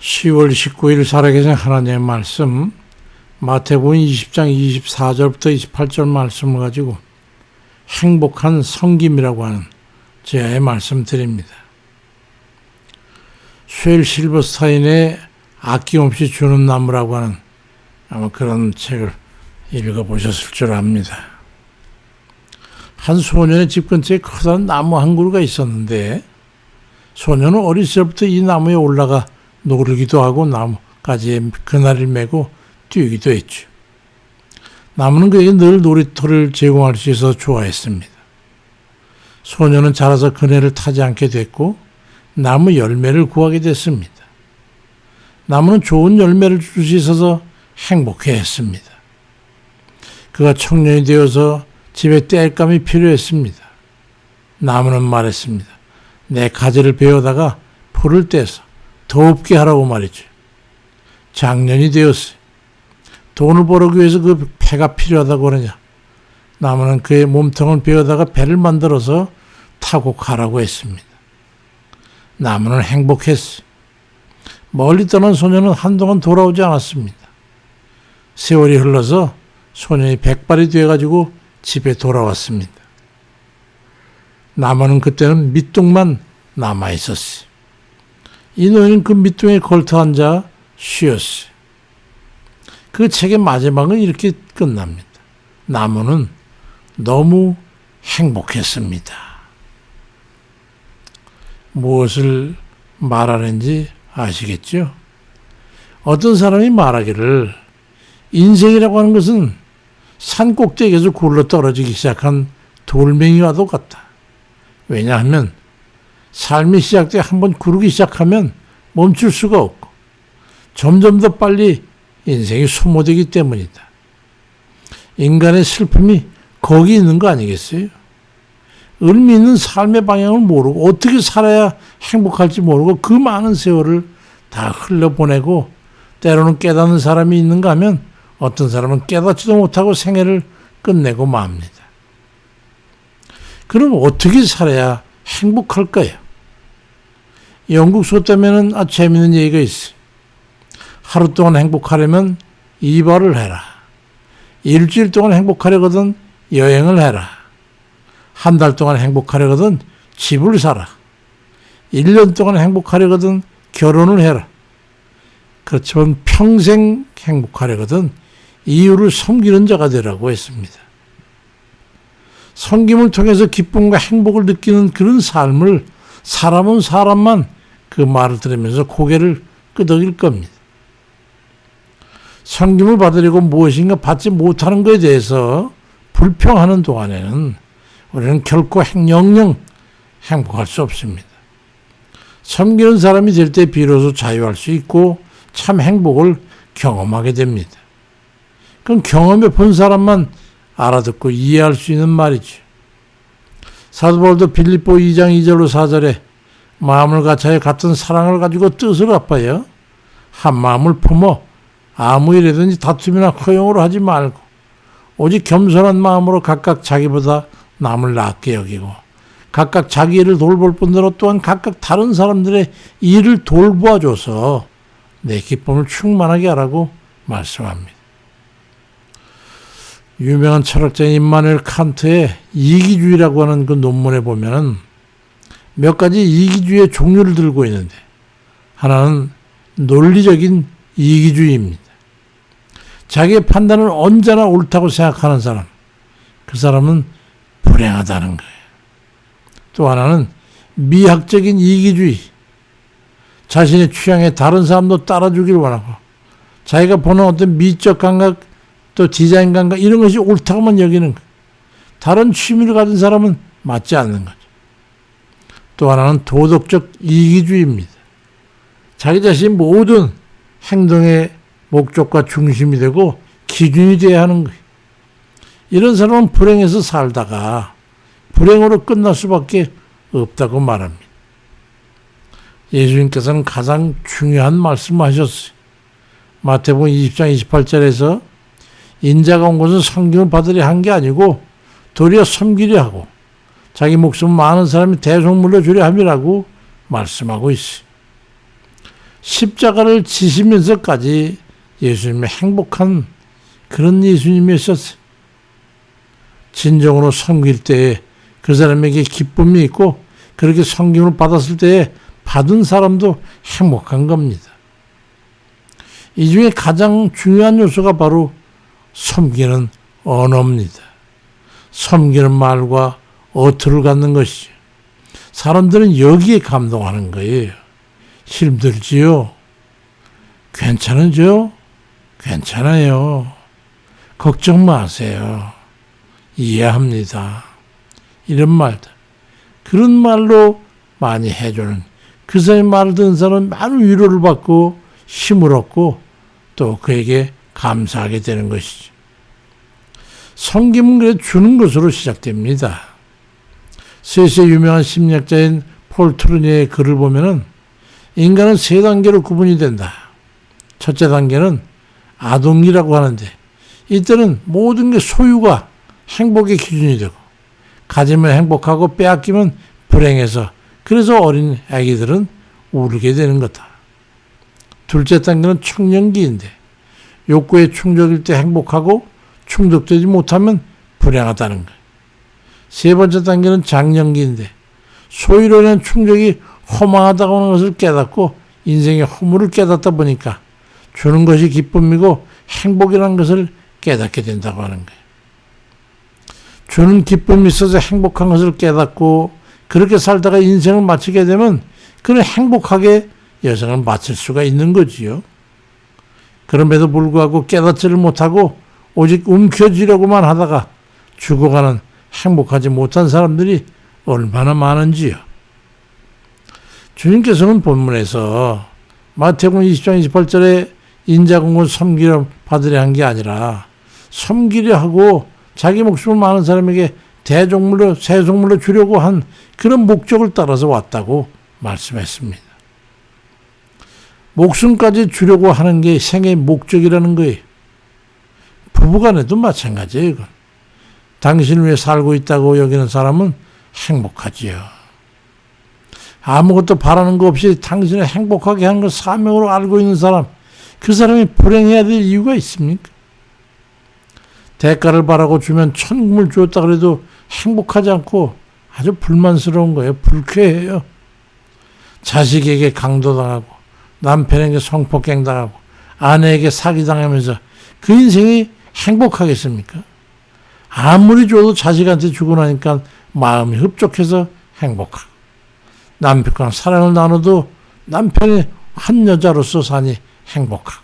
10월 19일 살아계신 하나님의 말씀 마태복음 20장 24절부터 28절 말씀을 가지고 행복한 섬김이라고 하는 제의 말씀 드립니다. 쉘 실버스타인의 아낌없이 주는 나무라고 하는 아마 그런 책을 읽어보셨을 줄 압니다. 한 소년의 집 근처에 커다란 나무 한 그루가 있었는데 소년은 어렸을 때부터 이 나무에 올라가 노르기도 하고 나무가지에 그날을 메고 뛰기도 했죠. 나무는 그에게 늘 놀이터를 제공할 수 있어서 좋아했습니다. 소년은 자라서 그네를 타지 않게 됐고 나무 열매를 구하게 됐습니다. 나무는 좋은 열매를 줄 수 있어서 행복해했습니다. 그가 청년이 되어서 집에 땔감이 필요했습니다. 나무는 말했습니다. 내 가지를 베어다가 풀을 떼서 더웁게 하라고 말이죠. 장년이 되었어요. 돈을 벌기 위해서 그 배가 필요하다고 그러냐. 나무는 그의 몸통을 베어다가 배를 만들어서 타고 가라고 했습니다. 나무는 행복했어요. 멀리 떠난 소년은 한동안 돌아오지 않았습니다. 세월이 흘러서 소년이 100발이 되어가지고 집에 돌아왔습니다. 나무는 그때는 밑둥만 남아있었어요. 이 노인은 그 밑둥에 걸터 앉아 쉬었어요. 그 책의 마지막은 이렇게 끝납니다. 나무는 너무 행복했습니다. 무엇을 말하는지 아시겠죠? 어떤 사람이 말하기를 인생이라고 하는 것은 산 꼭대기에서 굴러 떨어지기 시작한 돌멩이와도 같다. 왜냐하면 삶이 시작돼 한번 구르기 시작하면 멈출 수가 없고 점점 더 빨리 인생이 소모되기 때문이다. 인간의 슬픔이 거기 있는 거 아니겠어요? 의미 있는 삶의 방향을 모르고 어떻게 살아야 행복할지 모르고 그 많은 세월을 다 흘려보내고 때로는 깨닫는 사람이 있는가 하면 어떤 사람은 깨닫지도 못하고 생애를 끝내고 맙니다. 그럼 어떻게 살아야 행복할까요? 영국 소담에는 아주 재미있는 얘기가 있어요. 하루 동안 행복하려면 이발을 해라. 일주일 동안 행복하려거든 여행을 해라. 한 달 동안 행복하려거든 집을 사라. 1년 동안 행복하려거든 결혼을 해라. 그렇지만 평생 행복하려거든 이웃을 섬기는 자가 되라고 했습니다. 섬김을 통해서 기쁨과 행복을 느끼는 그런 삶을 사람은 사람만 그 말을 들으면서 고개를 끄덕일 겁니다. 섬김을 받으려고 무엇인가 받지 못하는 것에 대해서 불평하는 동안에는 우리는 결코 영영 행복할 수 없습니다. 섬기는 사람이 될 때 비로소 자유할 수 있고 참 행복을 경험하게 됩니다. 그건 경험해 본 사람만 알아듣고 이해할 수 있는 말이죠. 사도 바울도 빌립보 2장 2절로 4절에 마음을 같이하여 같은 사랑을 가지고 뜻을 합하여 한 마음을 품어 아무 일이든지 다툼이나 허용으로 하지 말고 오직 겸손한 마음으로 각각 자기보다 남을 낫게 여기고 각각 자기 일을 돌볼 뿐더러 또한 각각 다른 사람들의 일을 돌보아줘서 내 기쁨을 충만하게 하라고 말씀합니다. 유명한 철학자인 임마누엘 칸트의 이기주의라고 하는 그 논문에 보면은 몇 가지 이기주의의 종류를 들고 있는데 하나는 논리적인 이기주의입니다. 자기의 판단을 언제나 옳다고 생각하는 사람, 그 사람은 불행하다는 거예요. 또 하나는 미학적인 이기주의, 자신의 취향에 다른 사람도 따라주길 원하고 자기가 보는 어떤 미적 감각 또 디자인 감각 이런 것이 옳다고만 여기는 거예요. 다른 취미를 가진 사람은 맞지 않는 거죠. 또 하나는 도덕적 이기주의입니다. 자기 자신이 모든 행동의 목적과 중심이 되고 기준이 되어야 하는 거예요. 이런 사람은 불행해서 살다가 불행으로 끝날 수밖에 없다고 말합니다. 예수님께서는 가장 중요한 말씀을 하셨어요. 마태복음 20장 28절에서 인자가 온 것은 섬김을 받으려 한 게 아니고 도리어 섬기려 하고 자기 목숨 많은 사람이 대속 물려주려 함이라고 말씀하고 있어요. 십자가를 지시면서까지 예수님의 행복한 그런 예수님이셨어요. 진정으로 섬길 때에 그 사람에게 기쁨이 있고 그렇게 섬김을 받았을 때에 받은 사람도 행복한 겁니다. 이 중에 가장 중요한 요소가 바로 섬기는 언어입니다. 섬기는 말과 어투를 갖는 것이죠. 사람들은 여기에 감동하는 거예요. 힘들지요? 괜찮으죠? 괜찮아요. 걱정 마세요. 이해합니다. 이런 말들. 그런 말로 많이 해주는 그 사람의 말을 듣는 사람은 많은 위로를 받고 힘을 얻고 또 그에게 감사하게 되는 것이죠. 섬김은 그래 주는 것으로 시작됩니다. 스위스의 유명한 심리학자인 폴 트루니의 글을 보면은 인간은 세 단계로 구분이 된다. 첫째 단계는 아동기라고 하는데 이때는 모든 게 소유가 행복의 기준이 되고 가지면 행복하고 빼앗기면 불행해서 그래서 어린 아기들은 울게 되는 거다. 둘째 단계는 청년기인데 욕구에 충족일 때 행복하고 충족되지 못하면 불행하다는 것. 세 번째 단계는 장년기인데 소유로 인한 충족이 허망하다고 하는 것을 깨닫고 인생의 허물을 깨닫다 보니까 주는 것이 기쁨이고 행복이라는 것을 깨닫게 된다고 하는 거예요. 주는 기쁨이 있어서 행복한 것을 깨닫고 그렇게 살다가 인생을 마치게 되면 그는 행복하게 여생을 마칠 수가 있는 거지요. 그럼에도 불구하고 깨닫지를 못하고 오직 움켜쥐려고만 하다가 죽어가는 행복하지 못한 사람들이 얼마나 많은지요. 주님께서는 본문에서 마태복음 20장 28절에 인자공을 섬기려 받으려 한 게 아니라 섬기려 하고 자기 목숨을 많은 사람에게 대종물로 세종물로 주려고 한 그런 목적을 따라서 왔다고 말씀했습니다. 목숨까지 주려고 하는 게 생의 목적이라는 거예요. 부부간에도 마찬가지예요. 이건. 당신을 위해 살고 있다고 여기는 사람은 행복하지요. 아무것도 바라는 거 없이 당신을 행복하게 하는 걸 사명으로 알고 있는 사람, 그 사람이 불행해야 될 이유가 있습니까? 대가를 바라고 주면 천금을 주었다 그래도 행복하지 않고 아주 불만스러운 거예요. 불쾌해요. 자식에게 강도당하고 남편에게 성폭행당하고 아내에게 사기당하면서 그 인생이 행복하겠습니까? 아무리 줘도 자식한테 주고 나니까 마음이 흡족해서 행복하고 남편과 사랑을 나눠도 남편이 한 여자로서 사니 행복하고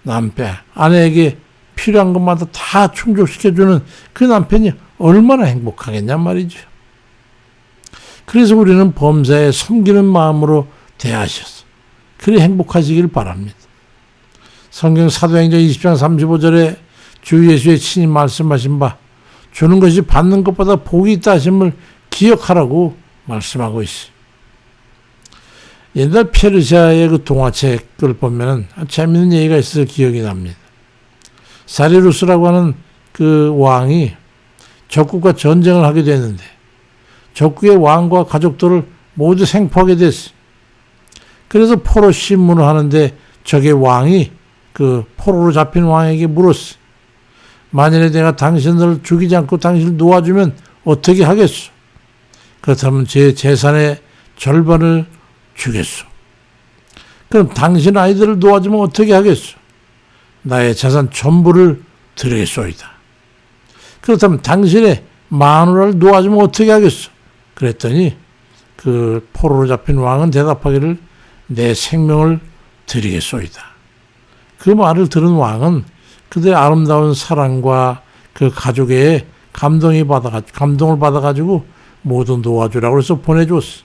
남편, 아내에게 필요한 것마다 다 충족시켜주는 그 남편이 얼마나 행복하겠냔 말이죠. 그래서 우리는 범사에 섬기는 마음으로 대하셔서 그리 행복하시길 바랍니다. 성경 사도행전 20장 35절에 주 예수의 친히 말씀하신 바 주는 것이 받는 것보다 복이 있다 하심을 기억하라고 말씀하고 있어요. 옛날 페르시아의 그 동화책을 보면은 재미있는 얘기가 있어서 기억이 납니다. 사리루스라고 하는 그 왕이 적국과 전쟁을 하게 됐는데 적국의 왕과 가족들을 모두 생포하게 됐어요. 그래서 포로 신문을 하는데 적의 왕이 그 포로로 잡힌 왕에게 물었어요. 만일에 내가 당신들을 죽이지 않고 당신을 놓아주면 어떻게 하겠소? 그렇다면 제 재산의 절반을 주겠소. 그럼 당신 아이들을 놓아주면 어떻게 하겠소? 나의 재산 전부를 드리겠소이다. 그렇다면 당신의 마누라를 놓아주면 어떻게 하겠소? 그랬더니 그 포로로 잡힌 왕은 대답하기를 내 생명을 드리겠소이다. 그 말을 들은 왕은 그들의 아름다운 사랑과 그 가족의 감동을 받아가지고 모두 놓아주라고 해서 보내줬어.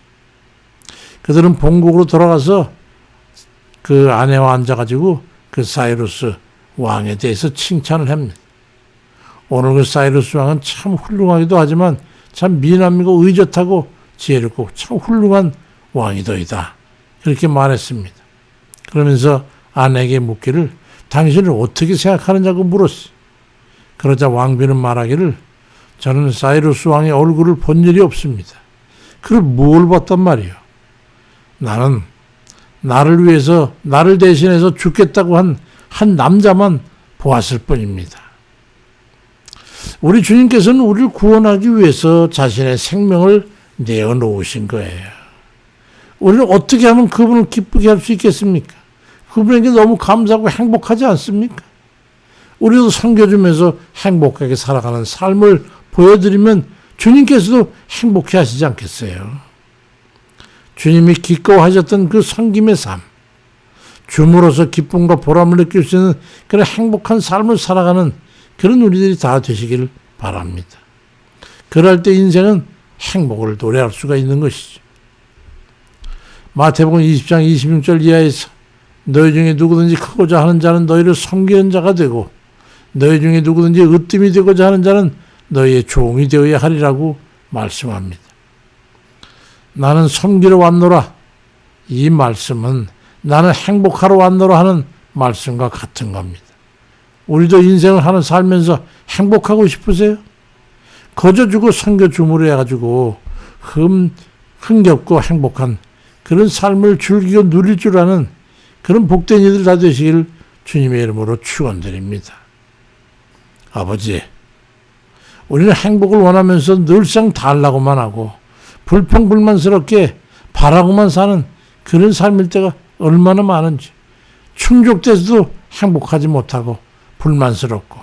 그들은 본국으로 돌아가서 그 아내와 앉아가지고 그 사이루스 왕에 대해서 칭찬을 합니다. 오늘 그 사이루스 왕은 참 훌륭하기도 하지만 참 미남이고 의젓하고 지혜롭고 참 훌륭한 왕이더이다. 그렇게 말했습니다. 그러면서 아내에게 묻기를 당신을 어떻게 생각하느냐고 물었어요. 그러자 왕비는 말하기를 저는 사이루스 왕의 얼굴을 본 일이 없습니다. 그걸 뭘 봤단 말이요? 나는 나를 위해서, 나를 대신해서 죽겠다고 한 남자만 보았을 뿐입니다. 우리 주님께서는 우리를 구원하기 위해서 자신의 생명을 내어놓으신 거예요. 우리는 어떻게 하면 그분을 기쁘게 할 수 있겠습니까? 그분에게 너무 감사하고 행복하지 않습니까? 우리도 섬겨주면서 행복하게 살아가는 삶을 보여드리면 주님께서도 행복해 하시지 않겠어요? 주님이 기꺼워하셨던 그 섬김의 삶, 줌으로써 기쁨과 보람을 느낄 수 있는 그런 행복한 삶을 살아가는 그런 우리들이 다 되시길 바랍니다. 그럴 때 인생은 행복을 노래할 수가 있는 것이죠. 마태복음 20장 26절 이하에서 너희 중에 누구든지 크고자 하는 자는 너희를 섬기는 자가 되고 너희 중에 누구든지 으뜸이 되고자 하는 자는 너희의 종이 되어야 하리라고 말씀합니다. 나는 섬기러 왔노라. 이 말씀은 나는 행복하러 왔노라 하는 말씀과 같은 겁니다. 우리도 인생을 하나 살면서 행복하고 싶으세요? 거저 주고 섬겨 주무려 해가지고 흥겹고 행복한 그런 삶을 즐기고 누릴 줄 아는 그런 복된 이들 다 되시길 주님의 이름으로 축원드립니다. 아버지, 우리는 행복을 원하면서 늘상 달라고만 하고 불평불만스럽게 바라고만 사는 그런 삶일 때가 얼마나 많은지, 충족돼서도 행복하지 못하고 불만스럽고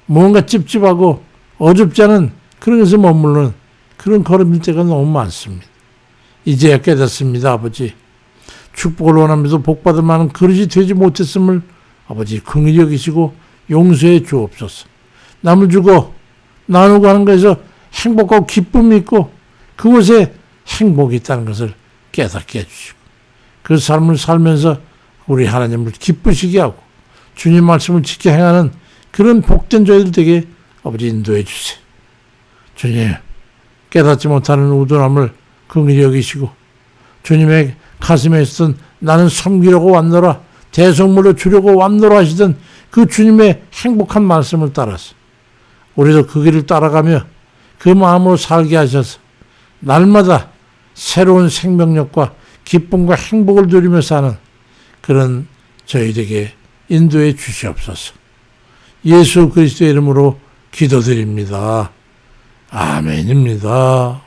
뭔가 찝찝하고 어줍지 않은 그런 것에 머무르는 그런 걸음일 때가 너무 많습니다. 이제야 깨닫습니다. 아버지, 축복을 원하면서 복받을 만한 그릇이 되지 못했음을 아버지 긍휼히 여기시고 용서해 주옵소서. 남을 주고 나누고 하는 것에서 행복하고 기쁨이 있고 그곳에 행복이 있다는 것을 깨닫게 해주시고 그 삶을 살면서 우리 하나님을 기쁘시게 하고 주님 말씀을 지켜 행하는 그런 복된 저희들 되게 아버지 인도해 주세요. 주님, 깨닫지 못하는 우둔함을 긍휼히 여기시고 주님의 가슴에 있었던 나는 섬기려고 왔노라, 대속물로 주려고 왔노라 하시던 그 주님의 행복한 말씀을 따라서 우리도 그 길을 따라가며 그 마음으로 살게 하셔서 날마다 새로운 생명력과 기쁨과 행복을 누리며 사는 그런 저희에게 인도해 주시옵소서. 예수 그리스도의 이름으로 기도드립니다. 아멘입니다.